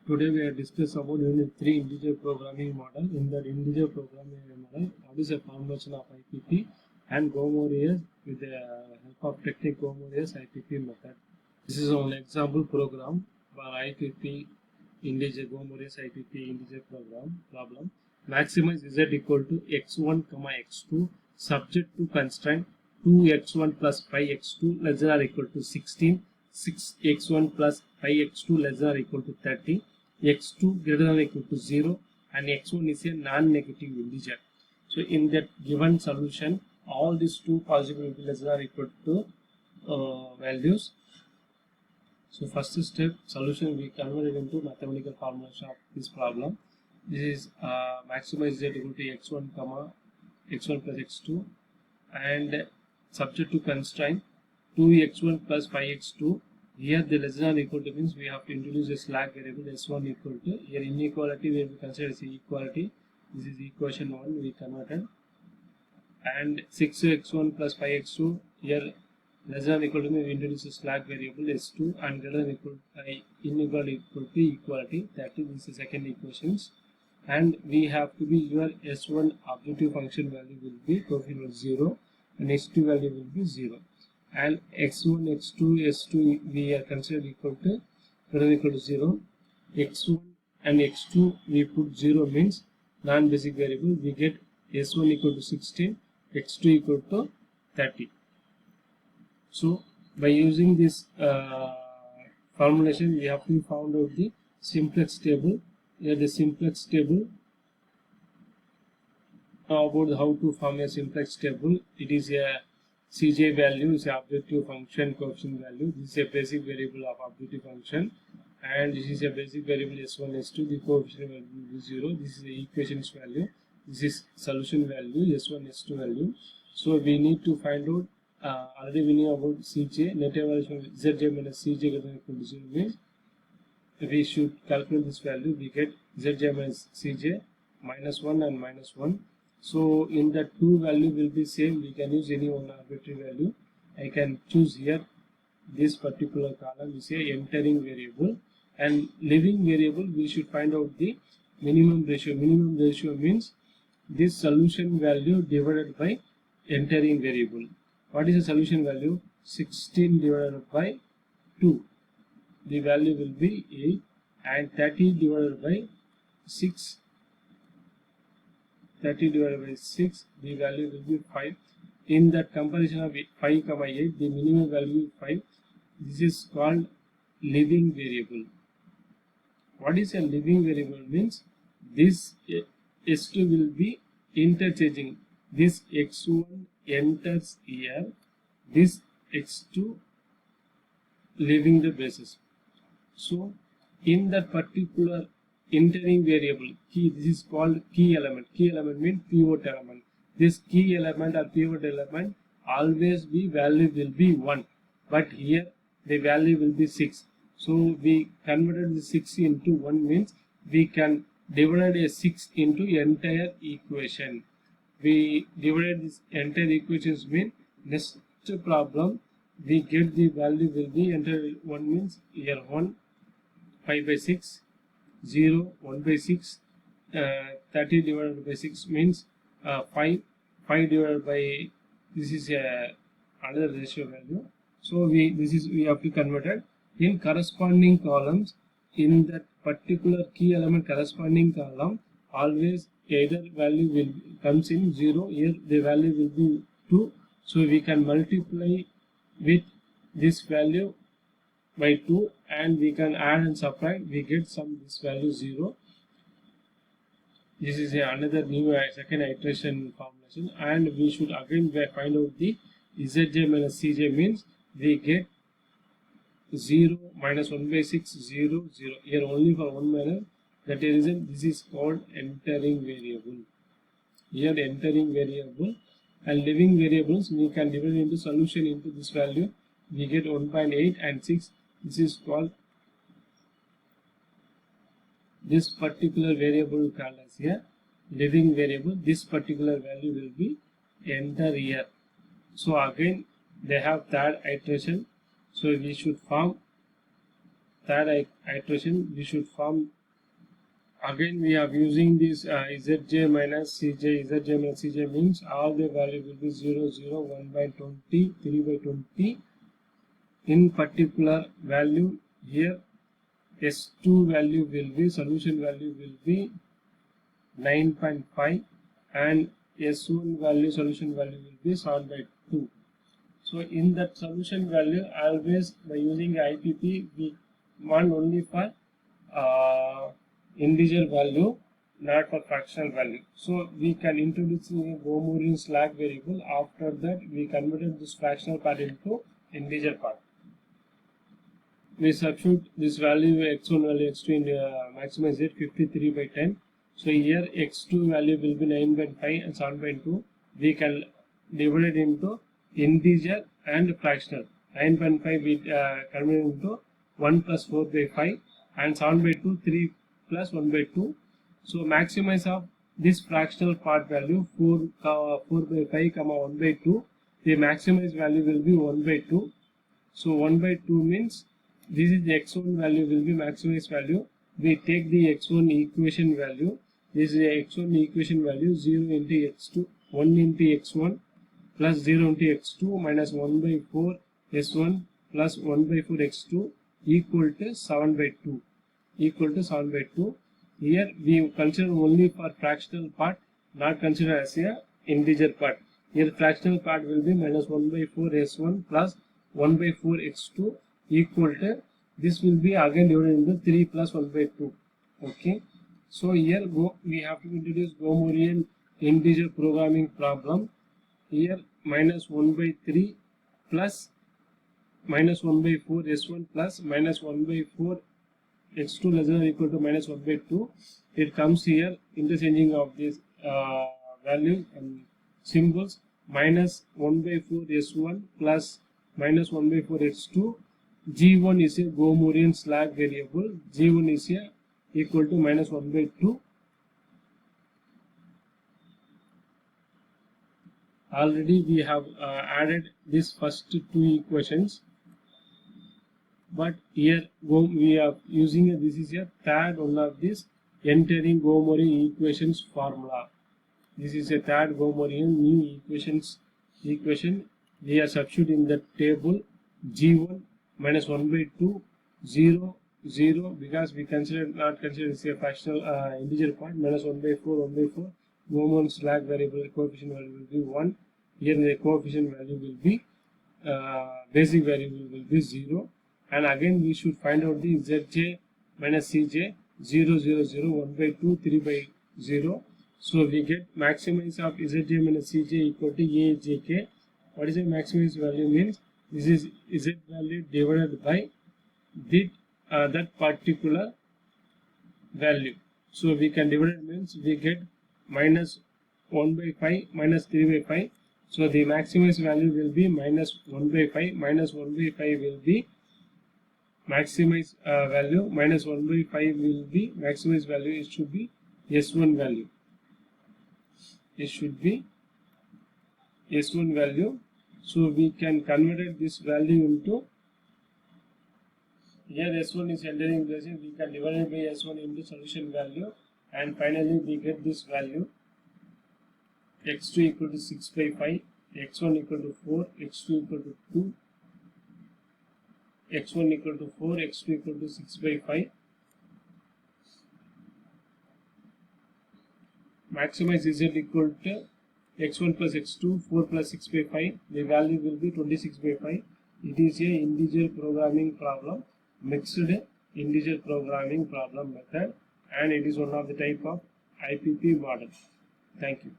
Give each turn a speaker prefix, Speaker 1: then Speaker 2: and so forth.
Speaker 1: Today we are discuss about Unit 3 integer programming model. In that integer programming model, what is a formulation of IPP and Gomorius with the help of technique Gomorius IPP method. This is an example program for IPP integer Gomorius IPP integer problem. Maximize z equal to x1 comma x2 subject to constraint 2x1 plus 5x2 less than or equal to 16, 6x1 plus 5x2 less than or equal to 30, x2 greater than or equal to 0, and x1 is a non-negative integer. So in that given solution, all these two possibilities less than or equal to values. So first step, solution we converted into mathematical formulation of this problem. This is maximize z equal to x1 comma x1 plus x2 and subject to constraint 2x1 plus 5x2. Here the less than or equal to means we have to introduce a slack variable s1 equal to, here inequality will be considered as equality. This is equation 1 we converted, and 6x1 plus 5x2, here less than or equal to means we introduce a slack variable s2 and greater than equal to inequality equal to equality, that is this is second equations. And we have to be your s1 objective function value will be coefficient 0 and s2 value will be 0, and x1 x2 s2 we are considered equal to greater than equal to 0. X1 and x2 we put 0 means non-basic variable, we get s1 equal to 16, x2 equal to 30. So by using this formulation we have to found out the simplex table. Here the simplex table, about how to form a simplex table. It is a Cj value is a objective function coefficient value. This is a basic variable of objective function, and this is a basic variable s1 s2. The coefficient value will be 0. This is the equation's value. This is solution value s1 s2 value. So we need to find out. Already we know about Cj, net evaluation of Zj minus Cj greater than equal to 0 means we should calculate this value. We get Zj minus Cj minus 1 and minus 1. So in the two value will be same, we can use any one arbitrary value. I can choose here this particular column is a entering variable, and leaving variable we should find out the minimum ratio. Minimum ratio means this solution value divided by entering variable. What is the solution value? 16 divided by 2. The value will be 8, and 30 divided by 6. 30 divided by 6, the value will be 5. In that comparison of 5 comma 8, the minimum value is 5. This is called leaving variable. What is a leaving variable means? This s2 will be interchanging. This x1 enters here, this x2 leaving the basis. So in that particular entering variable key, this is called key element. Key element means pivot element. This key element or pivot element always be value will be 1, but here the value will be 6. So we converted the 6 into 1 means we can divide a 6 into entire equation. We divided this entire equations mean next problem we get the value will be entire 1 means here 1 5 by 6, 0 1 by 6, 30 divided by 6 means 5 divided by, this is another ratio value. So we have to convert it in corresponding columns. In that particular key element corresponding column always either value will comes in 0, here the value will be 2, so we can multiply with this value by 2 and we can add and subtract, we get this value 0. This is another new second iteration formulation, and we should again find out the Zj minus Cj means we get 0 minus 1 by 6 0 0, here only for 1 minus. That is reason this is called entering variable. Here entering variable and leaving variables we can divide into solution into this value. We get 1.8 and 6. This is called this particular variable called as here leaving variable. This particular value will be enter here. So again they have third iteration. So we should form third iteration. We should form again we are using this zj minus cj. Zj minus cj means all the value will be 0, 0, 1 by 20, 3 by 20. In particular value here, S2 value will be, solution value will be 9.5 and S1 value, solution value will be 7 by 2. So in that solution value, always by using IPP, we want only for integer value, not for fractional value. So we can introduce a Gomorian slack variable. After that, we converted this fractional part into integer part. We substitute this value x1 value x2 in maximize it 53 by 10. So here x2 value will be 9.5 and 7.2. We can divide it into integer and fractional. 9.5 we convert into 1 plus 4 by 5 and 7 by 2 3 plus 1 by 2. So maximize of this fractional part value 4 by 5 comma 1 by 2. The maximized value will be 1 by 2. So 1 by 2 means this is the x1 value will be maximized value. We take the x1 equation value. This is the x1 equation value 0 into x2, 1 into x1 plus 0 into x2 minus 1 by 4 s1 plus 1 by 4 x2 equal to 7 by 2. Equal to 7 by 2. Here we consider only for fractional part, not consider as a integer part. Here fractional part will be minus 1 by 4 s1 plus 1 by 4 x2 equal to, this will be again divided into 3 plus 1 by 2. Okay. So here we have to introduce Gomorian integer programming problem. Here minus 1 by 3 plus minus 1 by 4 s1 plus minus 1 by 4 x2 less than or equal to minus 1 by 2. It comes here interchanging of these values and symbols. Minus 1 by 4 s1 plus minus 1 by 4 x2. G1 is a Gomorian slack variable. G1 is a equal to minus 1 by 2. Already we have added this first two equations, but here we are using this is a third one of this entering Gomorian equations formula. This is a third Gomorian new equation. We are substituting the table G1 minus 1 by 2 0 0 because we not consider this a fractional integer part. Minus 1 by 4 1 by 4. Gomorian slack variable coefficient value will be 1. Here the coefficient value will be basic variable will be 0. And again we should find out the zj minus cj 0 0 0 1 by 2 3 by 0. So we get maximize of zj minus cj equal to ajk. What is the maximized value means? This is z value divided by that particular value. So we can divide it means we get minus 1 by 5 minus 3 by 5. So the maximized value will be minus 1 by 5. Minus 1 by 5 will be maximized value. Minus 1 by 5 will be maximized value. It should be S1 value. It should be S1 value. So we can convert this value into, here S1 is entering place, we can divide it by S1 into solution value, and finally we get this value x2 equal to 6 by 5, x1 equal to 4, x2 equal to 2, x1 equal to 4, x2 equal to 6 by 5. Maximize z equal to x1 plus x2, 4 plus 6 by 5. The value will be 26 by 5. It is a integer programming problem, mixed integer programming problem method, and it is one of the type of IPP model. Thank you.